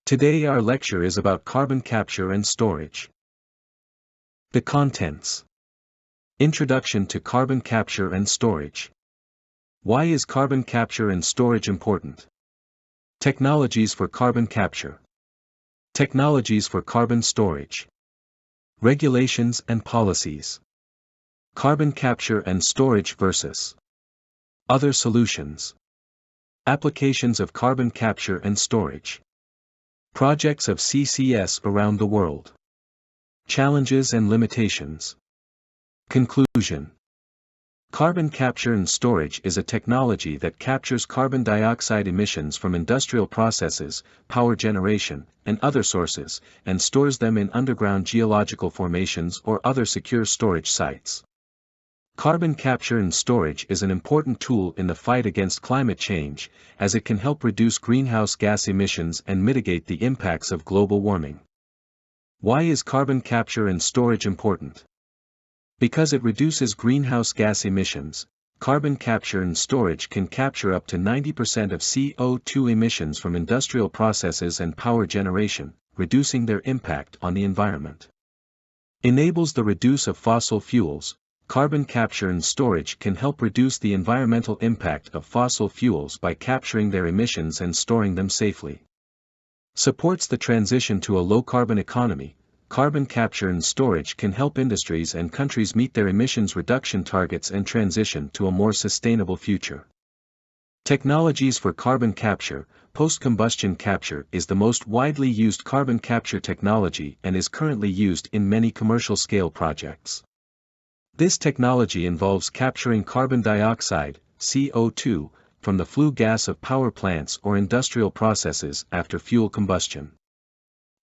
Today our lecture is about carbon capture and storage. The contents. Introduction to carbon capture and storage. Why is carbon capture and storage important? Technologies for carbon capture. Technologies for carbon storage. Regulations and policies. Carbon capture and storage versus other solutions. Applications of carbon capture and storage. Projects of CCS around the world. Challenges and limitations. Conclusion. Carbon capture and storage is a technology that captures carbon dioxide emissions from industrial processes, power generation, and other sources, and stores them in underground geological formations or other secure storage sites. Carbon capture and storage is an important tool in the fight against climate change, as it can help reduce greenhouse gas emissions and mitigate the impacts of global warming. Why is carbon capture and storage important? Because it reduces greenhouse gas emissions, carbon capture and storage can capture up to 90% of CO2 emissions from industrial processes and power generation, reducing their impact on the environment. Enables the reduce of fossil fuels. Carbon capture and storage can help reduce the environmental impact of fossil fuels by capturing their emissions and storing them safely. Supports the transition to a low-carbon economy. Carbon capture and storage can help industries and countries meet their emissions reduction targets and transition to a more sustainable future. Technologies for carbon capture. Post-combustion capture is the most widely used carbon capture technology and is currently used in many commercial-scale projects. This technology involves capturing carbon dioxide, CO2, from the flue gas of power plants or industrial processes after fuel combustion.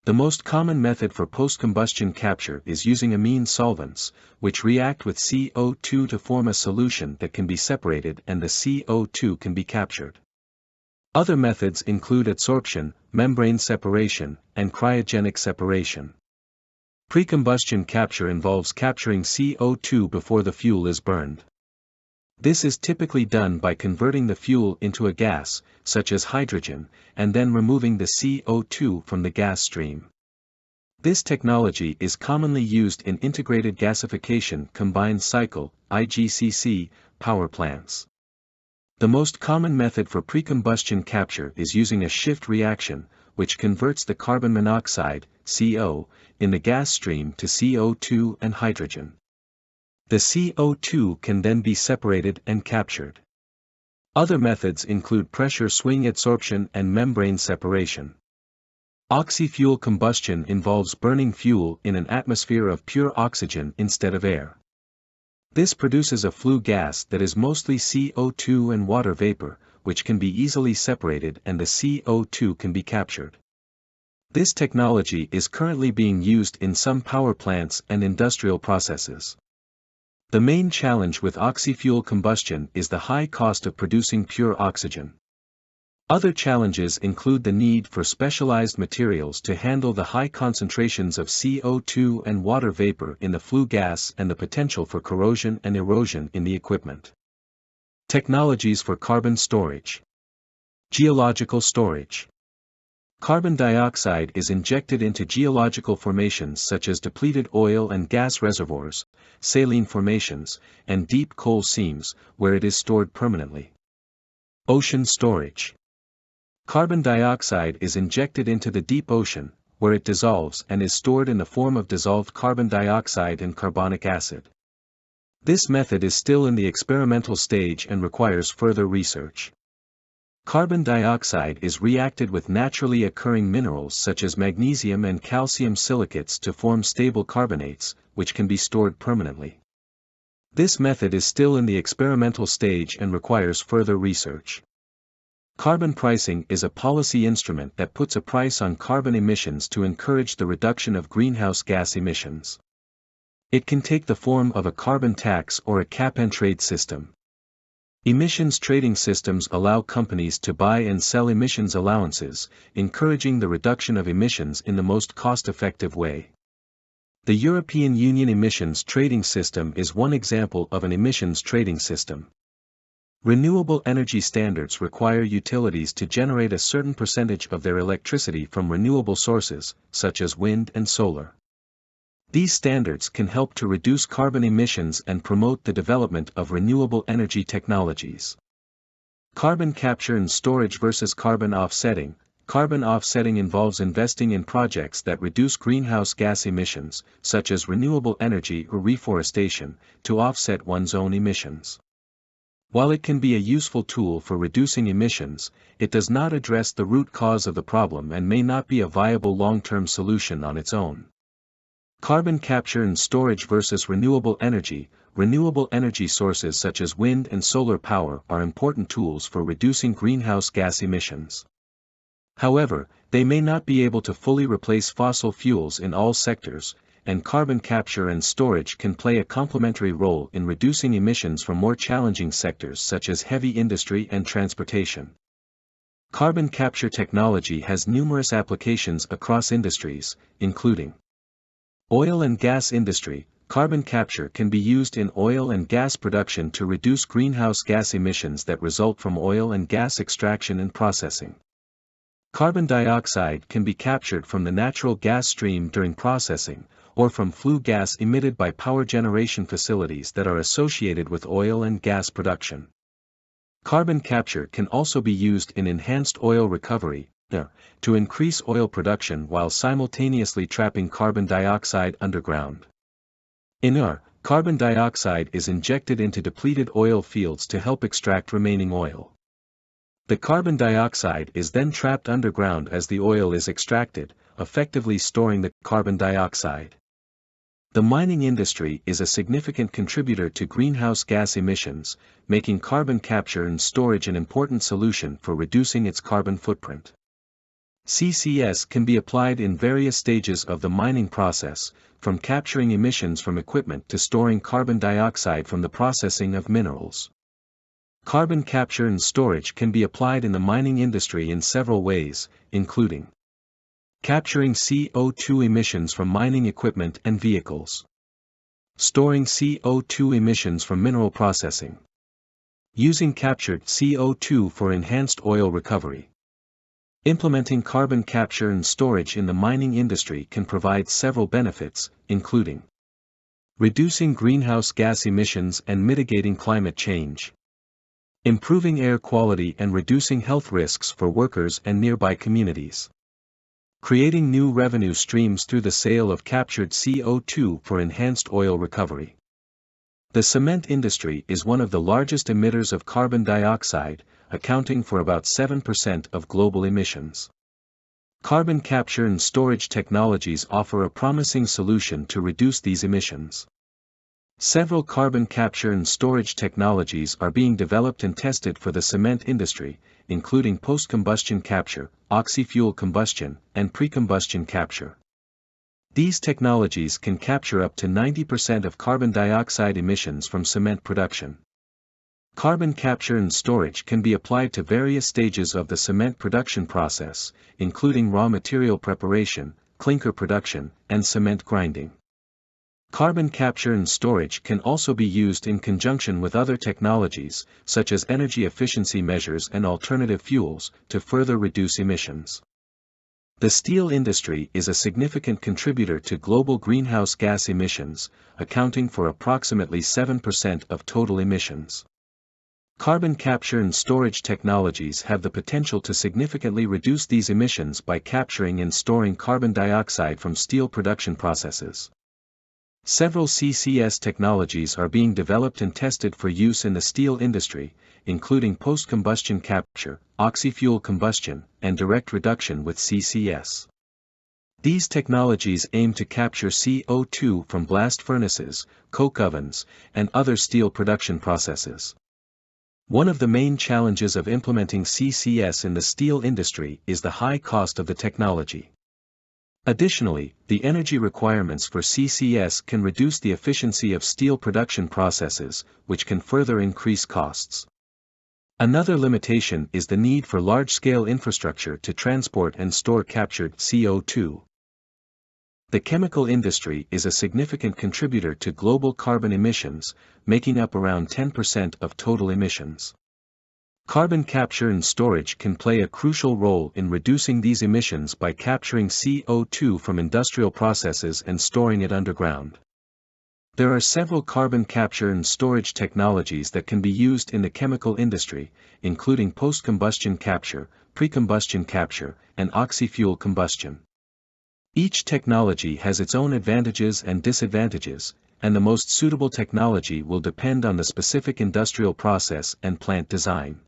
The most common method for post-combustion capture is using amine solvents, which react with CO2 to form a solution that can be separated and the CO2 can be captured. Other methods include adsorption, membrane separation, and cryogenic separation. Pre-combustion capture involves capturing CO2 before the fuel is burned. This is typically done by converting the fuel into a gas, such as hydrogen, and then removing the CO2 from the gas stream. This technology is commonly used in integrated gasification combined cycle (IGCC) power plants. The most common method for pre-combustion capture is using a shift reaction, which converts the carbon monoxide, CO, in the gas stream to CO2 and hydrogen. The CO2 can then be separated and captured. Other methods include pressure swing adsorption and membrane separation. Oxy-fuel combustion involves burning fuel in an atmosphere of pure oxygen instead of air. This produces a flue gas that is mostly CO2 and water vapor, which can be easily separated and the CO2 can be captured. This technology is currently being used in some power plants and industrial processes. The main challenge with oxy-fuel combustion is the high cost of producing pure oxygen. Other challenges include the need for specialized materials to handle the high concentrations of CO2 and water vapor in the flue gas and the potential for corrosion and erosion in the equipment. Technologies for carbon storage. Geological storage. Carbon dioxide is injected into geological formations such as depleted oil and gas reservoirs, saline formations, and deep coal seams, where it is stored permanently. Ocean storage. Carbon dioxide is injected into the deep ocean, where it dissolves and is stored in the form of dissolved carbon dioxide and carbonic acid. This method is still in the experimental stage and requires further research. Carbon dioxide is reacted with naturally occurring minerals such as magnesium and calcium silicates to form stable carbonates, which can be stored permanently. This method is still in the experimental stage and requires further research. Carbon pricing is a policy instrument that puts a price on carbon emissions to encourage the reduction of greenhouse gas emissions. It can take the form of a carbon tax or a cap-and-trade system. Emissions trading systems allow companies to buy and sell emissions allowances, encouraging the reduction of emissions in the most cost-effective way. The European Union emissions trading system is one example of an emissions trading system. Renewable energy standards require utilities to generate a certain percentage of their electricity from renewable sources, such as wind and solar. These standards can help to reduce carbon emissions and promote the development of renewable energy technologies. Carbon capture and storage versus carbon offsetting. Carbon offsetting involves investing in projects that reduce greenhouse gas emissions, such as renewable energy or reforestation, to offset one's own emissions. While it can be a useful tool for reducing emissions, it does not address the root cause of the problem and may not be a viable long-term solution on its own. Carbon capture and storage versus renewable energy. Renewable energy sources such as wind and solar power are important tools for reducing greenhouse gas emissions. However, they may not be able to fully replace fossil fuels in all sectors, and carbon capture and storage can play a complementary role in reducing emissions from more challenging sectors such as heavy industry and transportation. Carbon capture technology has numerous applications across industries, including oil and gas industry. Carbon capture can be used in oil and gas production to reduce greenhouse gas emissions that result from oil and gas extraction and processing. Carbon dioxide can be captured from the natural gas stream during processing, or from flue gas emitted by power generation facilities that are associated with oil and gas production. Carbon capture can also be used in enhanced oil recovery, to increase oil production while simultaneously trapping carbon dioxide underground. In carbon dioxide is injected into depleted oil fields to help extract remaining oil. The carbon dioxide is then trapped underground as the oil is extracted, effectively storing the carbon dioxide. The mining industry is a significant contributor to greenhouse gas emissions, making carbon capture and storage an important solution for reducing its carbon footprint. CCS can be applied in various stages of the mining process, from capturing emissions from equipment to storing carbon dioxide from the processing of minerals. Carbon capture and storage can be applied in the mining industry in several ways, including capturing CO2 emissions from mining equipment and vehicles, storing CO2 emissions from mineral processing, using captured CO2 for enhanced oil recovery. Implementing carbon capture and storage in the mining industry can provide several benefits, including reducing greenhouse gas emissions and mitigating climate change, improving air quality and reducing health risks for workers and nearby communities, creating new revenue streams through the sale of captured CO2 for enhanced oil recovery. The cement industry is one of the largest emitters of carbon dioxide, accounting for about 7% of global emissions. Carbon capture and storage technologies offer a promising solution to reduce these emissions. Several carbon capture and storage technologies are being developed and tested for the cement industry, including post-combustion capture, oxy-fuel combustion, and pre-combustion capture. These technologies can capture up to 90% of carbon dioxide emissions from cement production. Carbon capture and storage can be applied to various stages of the cement production process, including raw material preparation, clinker production, and cement grinding. Carbon capture and storage can also be used in conjunction with other technologies, such as energy efficiency measures and alternative fuels, to further reduce emissions. The steel industry is a significant contributor to global greenhouse gas emissions, accounting for approximately 7% of total emissions. Carbon capture and storage technologies have the potential to significantly reduce these emissions by capturing and storing carbon dioxide from steel production processes. Several CCS technologies are being developed and tested for use in the steel industry, including post-combustion capture, oxy-fuel combustion, and direct reduction with CCS. These technologies aim to capture CO2 from blast furnaces, coke ovens, and other steel production processes. One of the main challenges of implementing CCS in the steel industry is the high cost of the technology. Additionally, the energy requirements for CCS can reduce the efficiency of steel production processes, which can further increase costs. Another limitation is the need for large-scale infrastructure to transport and store captured CO2. The chemical industry is a significant contributor to global carbon emissions, making up around 10% of total emissions. Carbon capture and storage can play a crucial role in reducing these emissions by capturing CO2 from industrial processes and storing it underground. There are several carbon capture and storage technologies that can be used in the chemical industry, including post-combustion capture, pre-combustion capture, and oxy-fuel combustion. Each technology has its own advantages and disadvantages, and the most suitable technology will depend on the specific industrial process and plant design.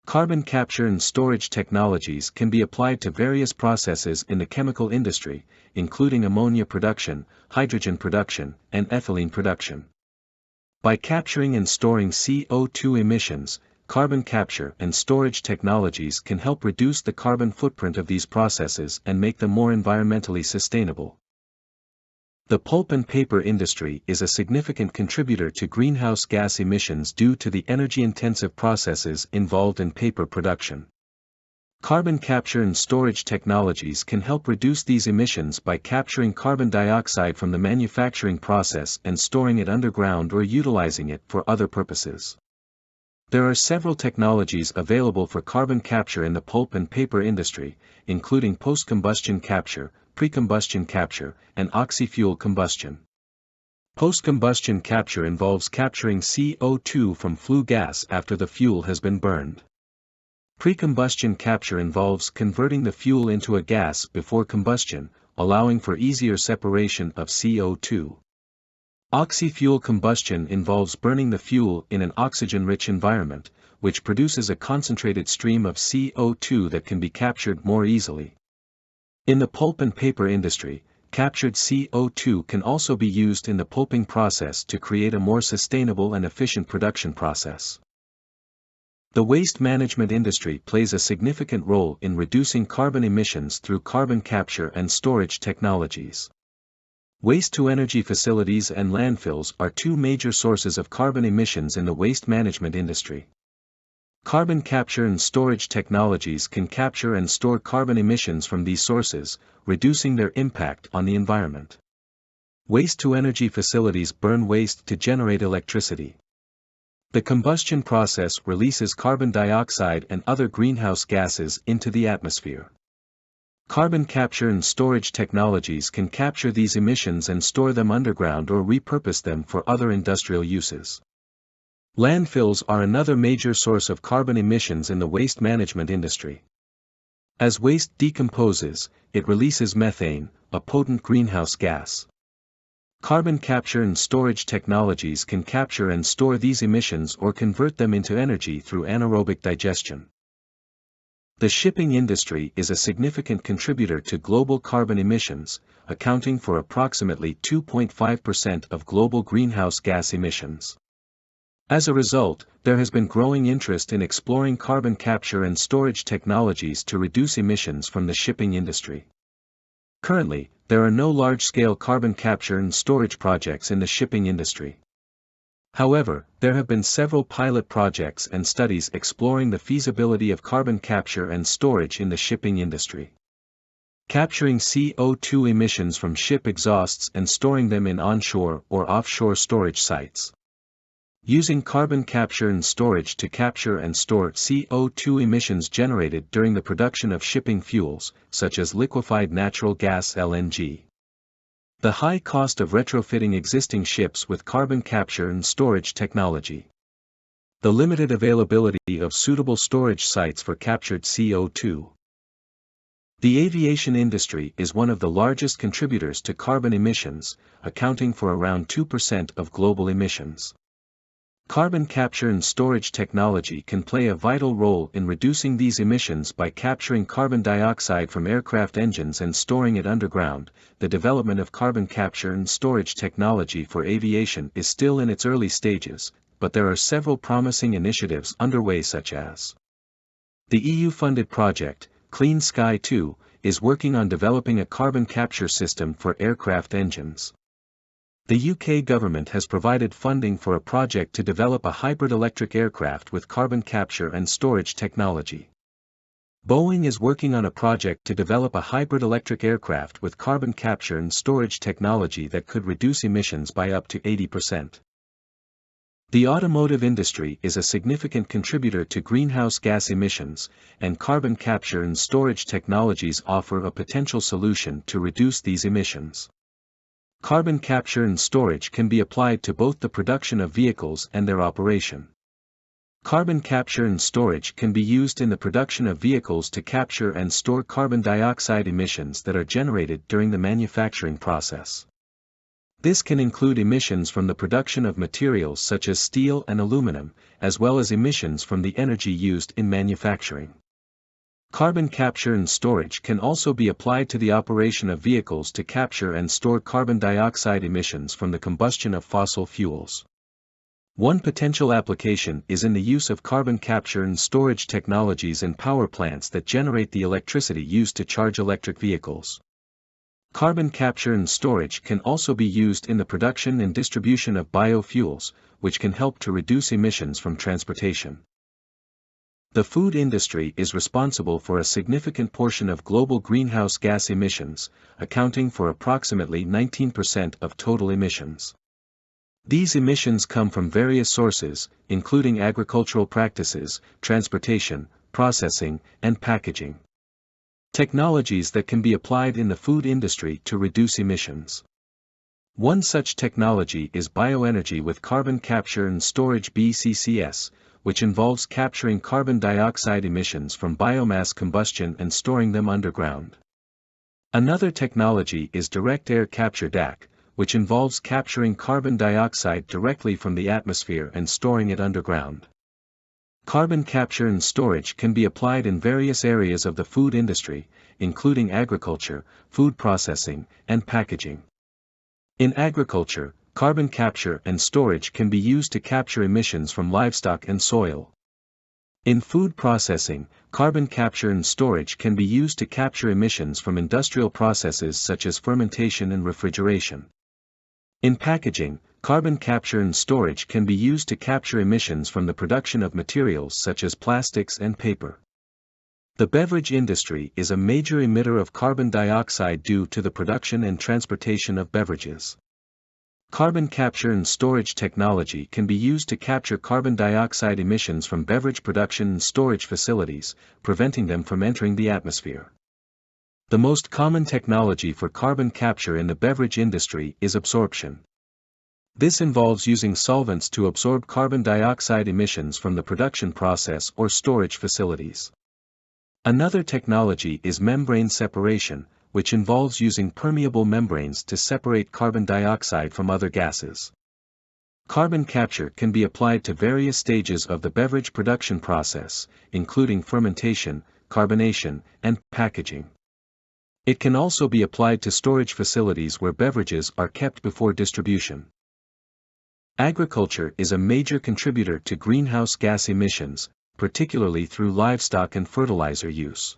Carbon capture and storage technologies can be applied to various processes in the chemical industry, including ammonia production, hydrogen production, and ethylene production. By capturing and storing CO2 emissions, carbon capture and storage technologies can help reduce the carbon footprint of these processes and make them more environmentally sustainable. The pulp and paper industry is a significant contributor to greenhouse gas emissions due to the energy-intensive processes involved in paper production. Carbon capture and storage technologies can help reduce these emissions by capturing carbon dioxide from the manufacturing process and storing it underground or utilizing it for other purposes. There are several technologies available for carbon capture in the pulp and paper industry, including post-combustion capture, pre-combustion capture, and oxy-fuel combustion. Post-combustion capture involves capturing CO2 from flue gas after the fuel has been burned. Pre-combustion capture involves converting the fuel into a gas before combustion, allowing for easier separation of CO2. Oxy-fuel combustion involves burning the fuel in an oxygen-rich environment, which produces a concentrated stream of CO2 that can be captured more easily. In the pulp and paper industry, captured CO2 can also be used in the pulping process to create a more sustainable and efficient production process. The waste management industry plays a significant role in reducing carbon emissions through carbon capture and storage technologies. Waste-to-energy facilities and landfills are two major sources of carbon emissions in the waste management industry. Carbon capture and storage technologies can capture and store carbon emissions from these sources, reducing their impact on the environment. Waste-to-energy facilities burn waste to generate electricity. The combustion process releases carbon dioxide and other greenhouse gases into the atmosphere. Carbon capture and storage technologies can capture these emissions and store them underground or repurpose them for other industrial uses. Landfills are another major source of carbon emissions in the waste management industry. As waste decomposes, it releases methane, a potent greenhouse gas. Carbon capture and storage technologies can capture and store these emissions or convert them into energy through anaerobic digestion. The shipping industry is a significant contributor to global carbon emissions, accounting for approximately 2.5% of global greenhouse gas emissions. As a result, there has been growing interest in exploring carbon capture and storage technologies to reduce emissions from the shipping industry. Currently, there are no large-scale carbon capture and storage projects in the shipping industry. However, there have been several pilot projects and studies exploring the feasibility of carbon capture and storage in the shipping industry. Capturing CO2 emissions from ship exhausts and storing them in onshore or offshore storage sites. Using carbon capture and storage to capture and store CO2 emissions generated during the production of shipping fuels, such as liquefied natural gas (LNG). The high cost of retrofitting existing ships with carbon capture and storage technology. The limited availability of suitable storage sites for captured CO2. The aviation industry is one of the largest contributors to carbon emissions, accounting for around 2% of global emissions. Carbon capture and storage technology can play a vital role in reducing these emissions by capturing carbon dioxide from aircraft engines and storing it underground. The development of carbon capture and storage technology for aviation is still in its early stages, but there are several promising initiatives underway, such as the EU-funded project, Clean Sky 2, is working on developing a carbon capture system for aircraft engines. The UK government has provided funding for a project to develop a hybrid electric aircraft with carbon capture and storage technology. Boeing is working on a project to develop a hybrid electric aircraft with carbon capture and storage technology that could reduce emissions by up to 80%. The automotive industry is a significant contributor to greenhouse gas emissions, and carbon capture and storage technologies offer a potential solution to reduce these emissions. Carbon capture and storage can be applied to both the production of vehicles and their operation. Carbon capture and storage can be used in the production of vehicles to capture and store carbon dioxide emissions that are generated during the manufacturing process. This can include emissions from the production of materials such as steel and aluminum, as well as emissions from the energy used in manufacturing. Carbon capture and storage can also be applied to the operation of vehicles to capture and store carbon dioxide emissions from the combustion of fossil fuels. One potential application is in the use of carbon capture and storage technologies in power plants that generate the electricity used to charge electric vehicles. Carbon capture and storage can also be used in the production and distribution of biofuels, which can help to reduce emissions from transportation. The food industry is responsible for a significant portion of global greenhouse gas emissions, accounting for approximately 19% of total emissions. These emissions come from various sources, including agricultural practices, transportation, processing, and packaging. Technologies that can be applied in the food industry to reduce emissions. One such technology is bioenergy with carbon capture and storage (BCCS), which involves capturing carbon dioxide emissions from biomass combustion and storing them underground. Another technology is direct air capture (DAC), which involves capturing carbon dioxide directly from the atmosphere and storing it underground. Carbon capture and storage can be applied in various areas of the food industry, including agriculture, food processing, and packaging. In agriculture, carbon capture and storage can be used to capture emissions from livestock and soil. In food processing, carbon capture and storage can be used to capture emissions from industrial processes such as fermentation and refrigeration. In packaging, carbon capture and storage can be used to capture emissions from the production of materials such as plastics and paper. The beverage industry is a major emitter of carbon dioxide due to the production and transportation of beverages. Carbon capture and storage technology can be used to capture carbon dioxide emissions from beverage production and storage facilities, preventing them from entering the atmosphere. The most common technology for carbon capture in the beverage industry is absorption. This involves using solvents to absorb carbon dioxide emissions from the production process or storage facilities. Another technology is membrane separation, which involves using permeable membranes to separate carbon dioxide from other gases. Carbon capture can be applied to various stages of the beverage production process, including fermentation, carbonation, and packaging. It can also be applied to storage facilities where beverages are kept before distribution. Agriculture is a major contributor to greenhouse gas emissions, particularly through livestock and fertilizer use.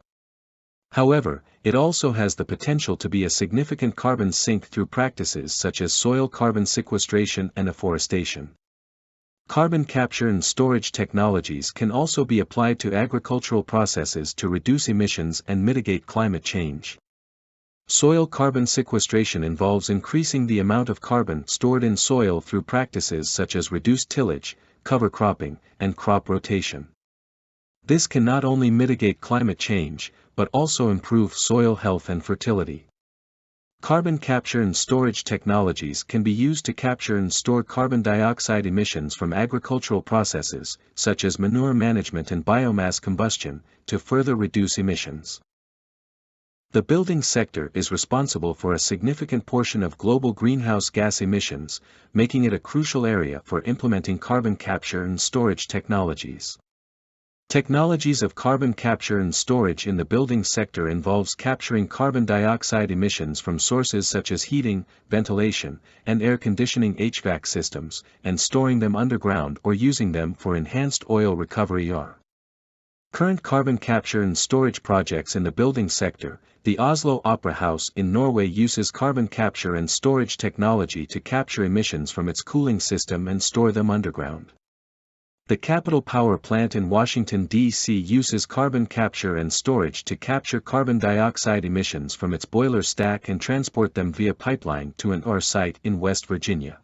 However, it also has the potential to be a significant carbon sink through practices such as soil carbon sequestration and afforestation. Carbon capture and storage technologies can also be applied to agricultural processes to reduce emissions and mitigate climate change. Soil carbon sequestration involves increasing the amount of carbon stored in soil through practices such as reduced tillage, cover cropping, and crop rotation. This can not only mitigate climate change, but also improve soil health and fertility. Carbon capture and storage technologies can be used to capture and store carbon dioxide emissions from agricultural processes, such as manure management and biomass combustion, to further reduce emissions. The building sector is responsible for a significant portion of global greenhouse gas emissions, making it a crucial area for implementing carbon capture and storage technologies. Technologies of carbon capture and storage in the building sector involves capturing carbon dioxide emissions from sources such as heating, ventilation, and air conditioning (HVAC) systems, and storing them underground or using them for enhanced oil recovery (OR). Current carbon capture and storage projects in the building sector. The Oslo Opera House in Norway uses carbon capture and storage technology to capture emissions from its cooling system and store them underground. The Capitol Power Plant in Washington, D.C. uses carbon capture and storage to capture carbon dioxide emissions from its boiler stack and transport them via pipeline to an OR site in West Virginia.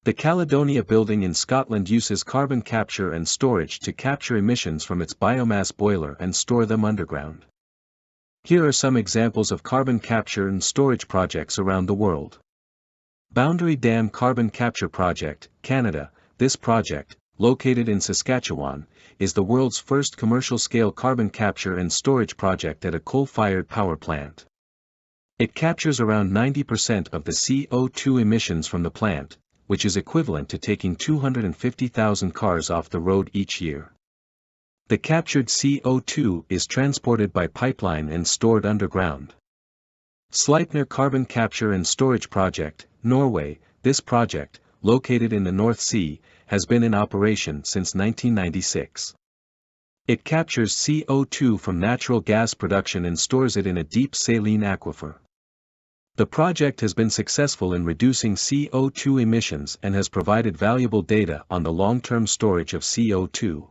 The Caledonia building in Scotland uses carbon capture and storage to capture emissions from its biomass boiler and store them underground. Here are some examples of carbon capture and storage projects around the world. Boundary Dam Carbon Capture Project, Canada. This project, located in Saskatchewan, is the world's first commercial-scale carbon capture and storage project at a coal-fired power plant. It captures around 90% of the CO2 emissions from the plant, which is equivalent to taking 250,000 cars off the road each year. The captured CO2 is transported by pipeline and stored underground. Sleipner Carbon Capture and Storage Project, Norway. This project, located in the North Sea, has been in operation since 1996. It captures CO2 from natural gas production and stores it in a deep saline aquifer. The project has been successful in reducing CO2 emissions and has provided valuable data on the long-term storage of CO2.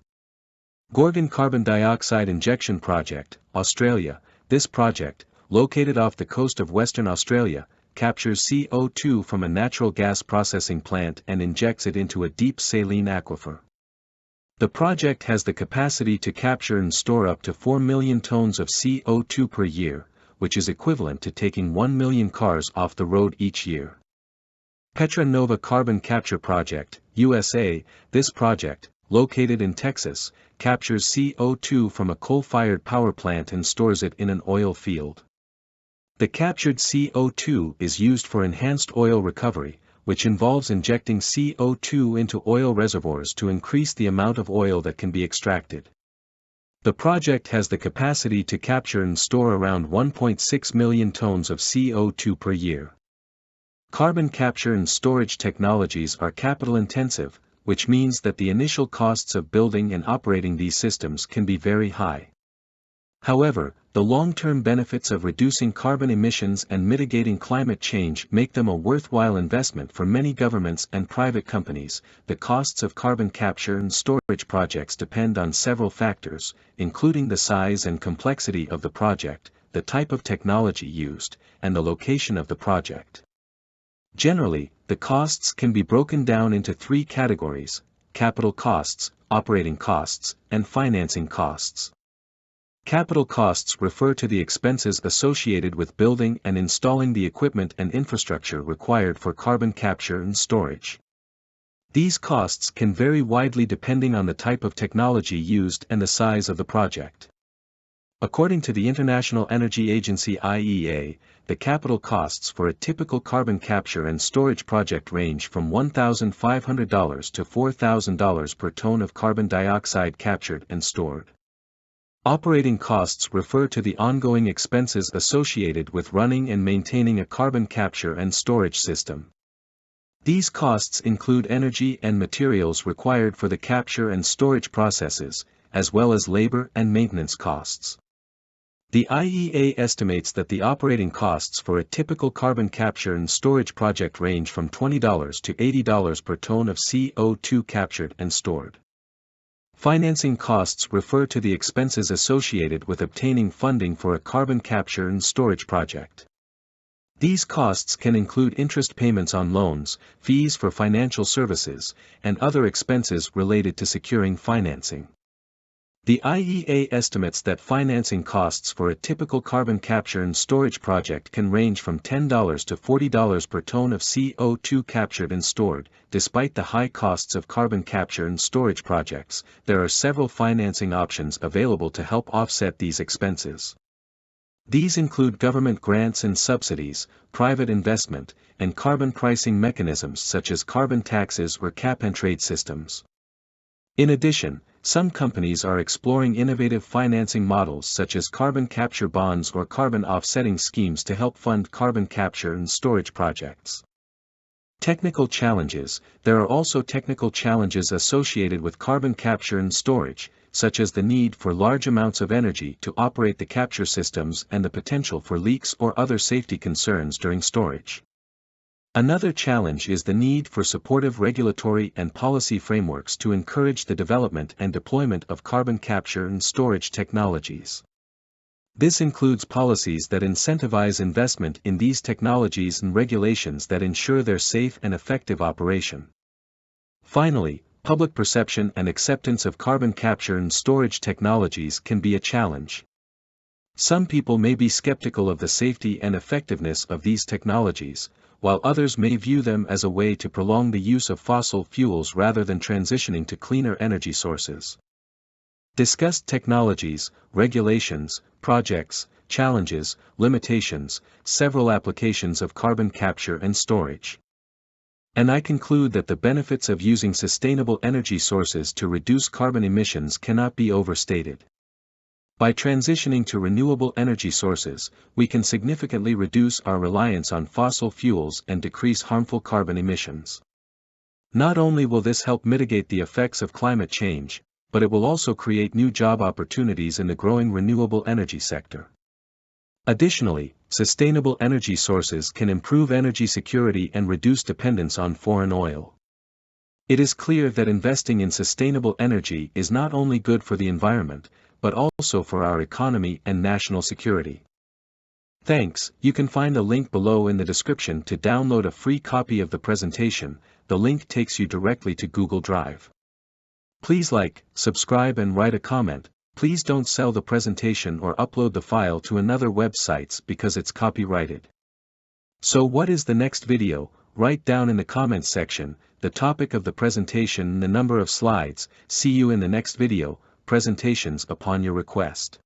Gorgon Carbon Dioxide Injection Project, Australia. This project, located off the coast of Western Australia, captures CO2 from a natural gas processing plant and injects it into a deep saline aquifer. The project has the capacity to capture and store up to 4 million tons of CO2 per year, which is equivalent to taking 1 million cars off the road each year. Petra Nova Carbon Capture Project, USA. This project, located in Texas, captures CO2 from a coal-fired power plant and stores it in an oil field. The captured CO2 is used for enhanced oil recovery, which involves injecting CO2 into oil reservoirs to increase the amount of oil that can be extracted. The project has the capacity to capture and store around 1.6 million tons of CO2 per year. Carbon capture and storage technologies are capital-intensive, which means that the initial costs of building and operating these systems can be very high. However, the long-term benefits of reducing carbon emissions and mitigating climate change make them a worthwhile investment for many governments and private companies. The costs of carbon capture and storage projects depend on several factors, including the size and complexity of the project, the type of technology used, and the location of the project. Generally, the costs can be broken down into three categories: capital costs, operating costs, and financing costs. Capital costs refer to the expenses associated with building and installing the equipment and infrastructure required for carbon capture and storage. These costs can vary widely depending on the type of technology used and the size of the project. According to the International Energy Agency (IEA), the capital costs for a typical carbon capture and storage project range from $1,500 to $4,000 per ton of carbon dioxide captured and stored. Operating costs refer to the ongoing expenses associated with running and maintaining a carbon capture and storage system. These costs include energy and materials required for the capture and storage processes, as well as labor and maintenance costs. The IEA estimates that the operating costs for a typical carbon capture and storage project range from $20 to $80 per ton of CO2 captured and stored. Financing costs refer to the expenses associated with obtaining funding for a carbon capture and storage project. These costs can include interest payments on loans, fees for financial services, and other expenses related to securing financing. The IEA estimates that financing costs for a typical carbon capture and storage project can range from $10 to $40 per ton of CO2 captured and stored. Despite the high costs of carbon capture and storage projects, there are several financing options available to help offset these expenses. These include government grants and subsidies, private investment, and carbon pricing mechanisms such as carbon taxes or cap-and-trade systems. In addition, some companies are exploring innovative financing models such as carbon capture bonds or carbon offsetting schemes to help fund carbon capture and storage projects. Technical challenges. There are also technical challenges associated with carbon capture and storage, such as the need for large amounts of energy to operate the capture systems and the potential for leaks or other safety concerns during storage. Another challenge is the need for supportive regulatory and policy frameworks to encourage the development and deployment of carbon capture and storage technologies. This includes policies that incentivize investment in these technologies and regulations that ensure their safe and effective operation. Finally, public perception and acceptance of carbon capture and storage technologies can be a challenge. Some people may be skeptical of the safety and effectiveness of these technologies, while others may view them as a way to prolong the use of fossil fuels rather than transitioning to cleaner energy sources. Discussed technologies, regulations, projects, challenges, limitations, several applications of carbon capture and storage. And I conclude that the benefits of using sustainable energy sources to reduce carbon emissions cannot be overstated. By transitioning to renewable energy sources, we can significantly reduce our reliance on fossil fuels and decrease harmful carbon emissions. Not only will this help mitigate the effects of climate change, but it will also create new job opportunities in the growing renewable energy sector. Additionally, sustainable energy sources can improve energy security and reduce dependence on foreign oil. It is clear that investing in sustainable energy is not only good for the environment, but also for our economy and national security. Thanks. You can find a link below in the description to download a free copy of the presentation. The link takes you directly to Google Drive. Please like, subscribe and write a comment. Please don't sell the presentation or upload the file to another websites because it's copyrighted. So what is the next video? Write down in the comments section the topic of the presentation and the number of slides. See you in the next video. Presentations upon your request.